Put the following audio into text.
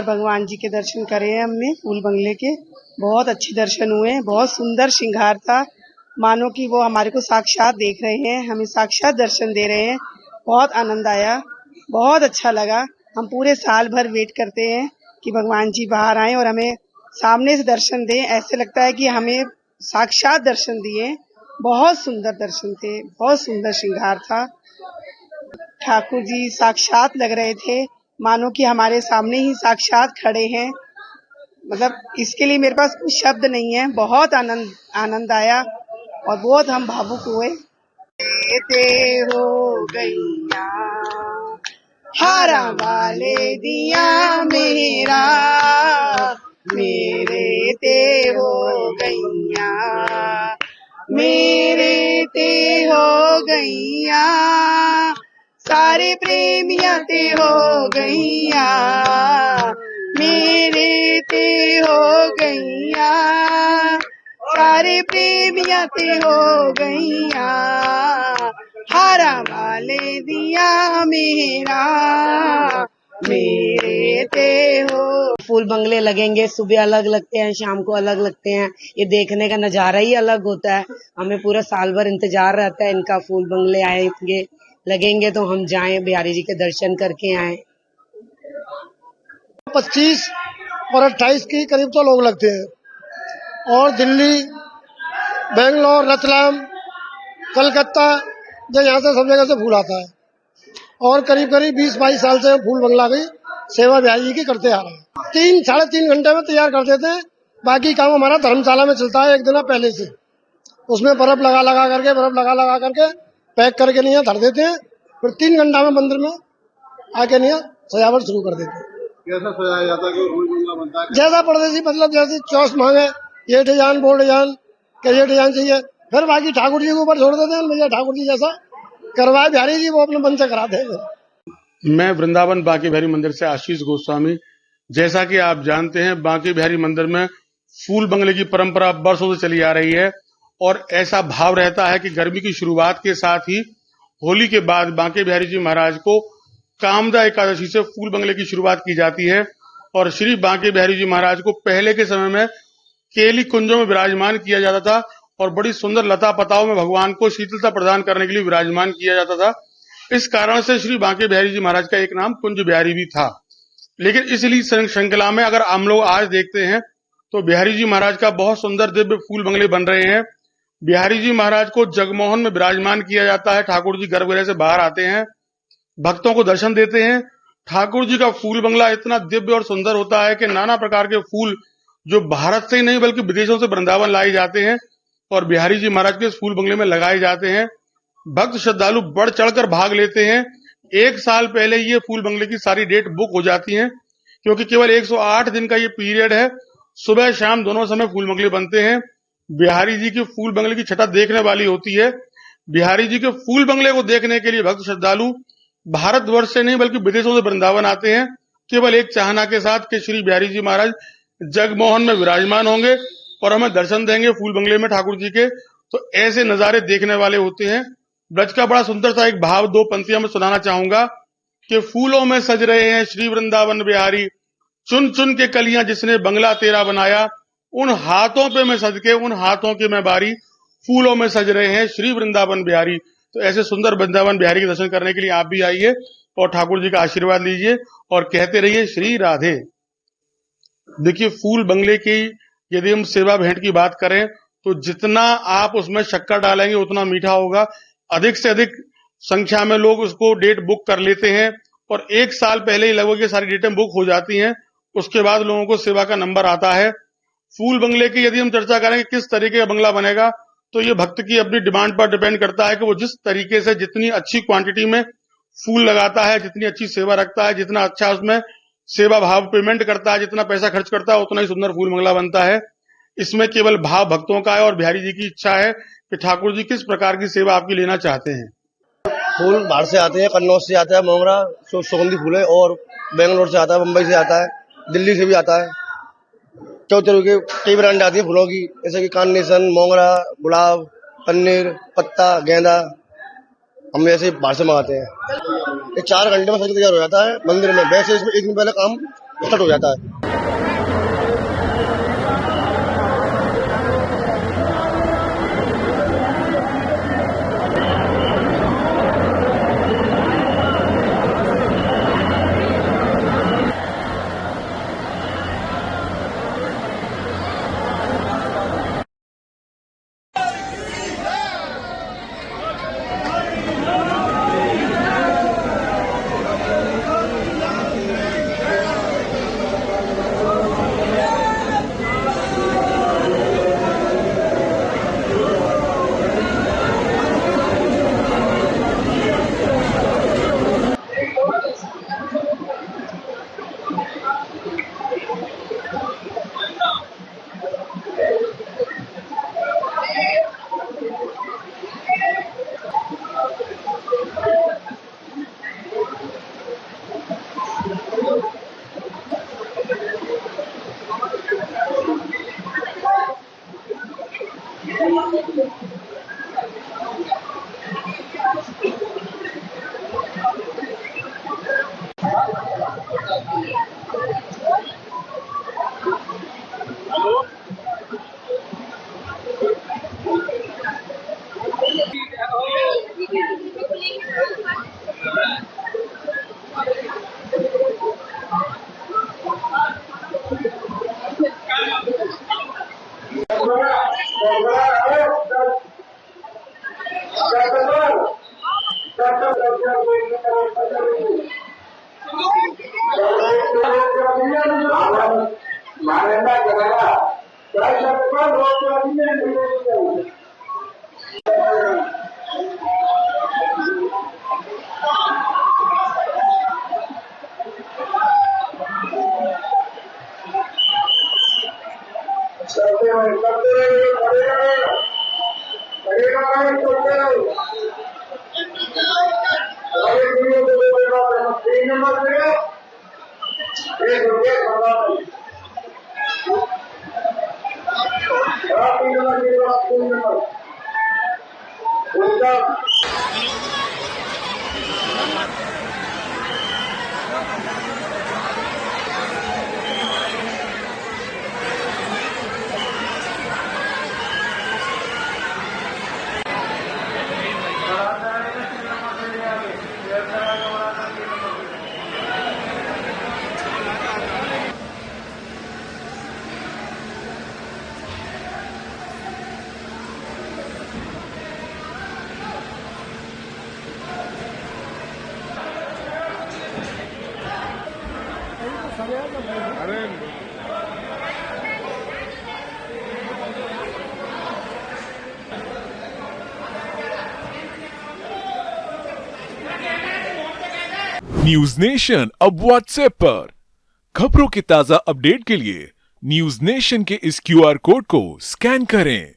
भगवान जी के दर्शन करे हैं हमने फूल बंगले के। बहुत अच्छे दर्शन हुए हैं, बहुत सुंदर श्रृंगार था, मानो कि वो हमारे को साक्षात देख रहे हैं, हमें साक्षात दर्शन दे रहे हैं। बहुत आनंद आया, बहुत अच्छा लगा। हम पूरे साल भर वेट करते हैं कि भगवान जी बाहर आए और हमें सामने से दर्शन दें। ऐसे लगता है कि हमें साक्षात दर्शन दिए। बहुत सुंदर दर्शन थे, बहुत सुंदर श्रृंगार था। ठाकुर जी साक्षात लग रहे थे, मानो कि हमारे सामने ही साक्षात खड़े हैं। मतलब इसके लिए मेरे पास कुछ शब्द नहीं है। बहुत आनंद आया और बहुत हम भावुक हुए। ते हो गैया हारा वाले दिया मेरा, मेरे ते हो गैया, मेरे ते हो गैया, सारे प्रेमिया ते हो गैया, मेरे ते हो गैया, सारे प्रेमिया ते हो गैया, हारा वाले दिया मेरा, मेरे ते हो। फूल बंगले लगेंगे, सुबह अलग लगते हैं, शाम को अलग लगते हैं। ये देखने का नजारा ही अलग होता है। हमें पूरा साल भर इंतजार रहता है इनका। फूल बंगले आएंगे, लगेंगे तो हम जाएं, बिहारी जी के दर्शन करके आए। 25 और 28 के करीब तो लोग लगते हैं, और दिल्ली, बेंगलोर, रतलाम, कलकत्ता, जो यहाँ से सब जगह से फूल आता है। और करीब 20-22 साल से फूल बंगला की सेवा बिहारी जी की करते आ रहे हैं। 3-3.5 घंटे में तैयार कर देते हैं। बाकी काम हमारा धर्मशाला में चलता है, एक दिन पहले से। उसमें बर्फ लगा करके पैक करके नहीं धर देते हैं। फिर 3 घंटा में मंदिर में आके नहीं सजावट शुरू कर देते हैं। कैसा सजाया जाता है कि फूल बंगला बनता है? जैसा परदेसी, मतलब जैसी चॉइस मांगे, ये डिजाइन, वो डिजाइन, ये डिजाइन चाहिए, फिर बाकी ठाकुर जी के ऊपर छोड़ देते हैं। भैया ठाकुर जी जैसा करवाए बिहारी जी, वो अपने मन से कराते हैं। मैं वृंदावन बांके बिहारी मंदिर से आशीष गोस्वामी। जैसा कि आप जानते हैं, बांके बिहारी मंदिर में फूल बंगले की परंपरा बरसों से चली आ रही है, और ऐसा भाव रहता है कि गर्मी की शुरुआत के साथ ही होली के बाद बांके बिहारी जी महाराज को कामदा एकादशी से फूल बंगले की शुरुआत की जाती है। और श्री बांके बिहारी जी महाराज को पहले के समय में केली कुंजों में विराजमान किया जाता था, और बड़ी सुंदर लता पताओं में भगवान को शीतलता प्रदान करने के लिए विराजमान किया जाता था। इस कारण से श्री बांके बिहारी जी महाराज का एक नाम कुंज बिहारी भी था। लेकिन इसलिए श्रृंखला में अगर हम लोग आज देखते हैं तो बिहारी जी महाराज का बहुत सुंदर दिव्य फूल बंगले बन रहे हैं। बिहारी जी महाराज को जगमोहन में विराजमान किया जाता है। ठाकुर जी गर्भगृह से बाहर आते हैं, भक्तों को दर्शन देते हैं। ठाकुर जी का फूल बंगला इतना दिव्य और सुंदर होता है कि नाना प्रकार के फूल जो भारत से ही नहीं बल्कि विदेशों से वृंदावन लाए जाते हैं और बिहारी जी महाराज के इस फूल बंगले में लगाए जाते हैं। भक्त श्रद्धालु बढ़ चढ़कर भाग लेते हैं। 1 साल पहले ये फूल बंगले की सारी डेट बुक हो जाती हैं, क्योंकि केवल 108 दिन का ये पीरियड है। सुबह शाम दोनों समय फूल बंगले बनते हैं। बिहारी जी के फूल बंगले की छटा देखने वाली होती है। बिहारी जी के फूल बंगले को देखने के लिए भक्त श्रद्धालु भारतवर्ष से नहीं बल्कि विदेशों से वृंदावन आते हैं, केवल एक चाहना के साथ कि श्री बिहारी जी महाराज जगमोहन में विराजमान होंगे और हमें दर्शन देंगे फूल बंगले में ठाकुर जी के। तो ऐसे नजारे देखने वाले होते हैं। ब्रज का बड़ा सुंदर सा एक भाव 2 पंक्तियां में सुनाना चाहूंगा कि फूलों में सज रहे हैं श्री वृंदावन बिहारी, चुन चुन के कलियां जिसने बंगला तेरा बनाया, उन हाथों पे मैं सदके उन हाथों के मैं बारी, फूलों में सज रहे हैं श्री वृंदावन बिहारी। तो ऐसे सुंदर वृंदावन बिहारी के दर्शन करने के लिए आप भी आइए और ठाकुर जी का आशीर्वाद लीजिए और कहते रहिए श्री राधे। देखिए, फूल बंगले की यदि हम सेवा भेंट की बात करें तो जितना आप उसमें शक्कर डालेंगे उतना मीठा होगा। अधिक से अधिक संख्या में लोग उसको डेट बुक कर लेते हैं और 1 साल पहले ही लगभग ये सारी डेटें बुक हो जाती हैं। उसके बाद लोगों को सेवा का नंबर आता है। फूल बंगले की यदि हम चर्चा करें कि किस तरीके का बंगला बनेगा, तो ये भक्त की अपनी डिमांड पर डिपेंड करता है कि वो जिस तरीके से जितनी अच्छी क्वांटिटी में फूल लगाता है, जितनी अच्छी सेवा रखता है, जितना अच्छा उसमें सेवा भाव पेमेंट करता है, जितना पैसा खर्च करता है, उतना ही सुंदर फूल बंगला बनता है। इसमें केवल भाव भक्तों का है और बिहारी जी की इच्छा है कि ठाकुर जी किस प्रकार की सेवा आपकी लेना चाहते हैं। फूल बाहर से आते हैं, कन्नौज से आता है मोगरा, सुगंधी फूल है, और बेंगलोर से आता है, मुंबई से आता है, दिल्ली से भी आता है। कई तरह के कई ब्रांड आती है फूलों की, जैसे कि कार्नेशन, मोगरा, गुलाब, पनीर, पत्ता, गेंदा हम ऐसे बाहर से मंगाते हैं। ये 4 घंटे में सब्जी तैयार हो जाता है मंदिर में। वैसे इसमें 1 दिन पहले काम स्टार्ट हो जाता है। न्यूज नेशन अब व्हाट्सएप पर खबरों के ताजा अपडेट के लिए न्यूज नेशन के इस QR कोड को स्कैन करें।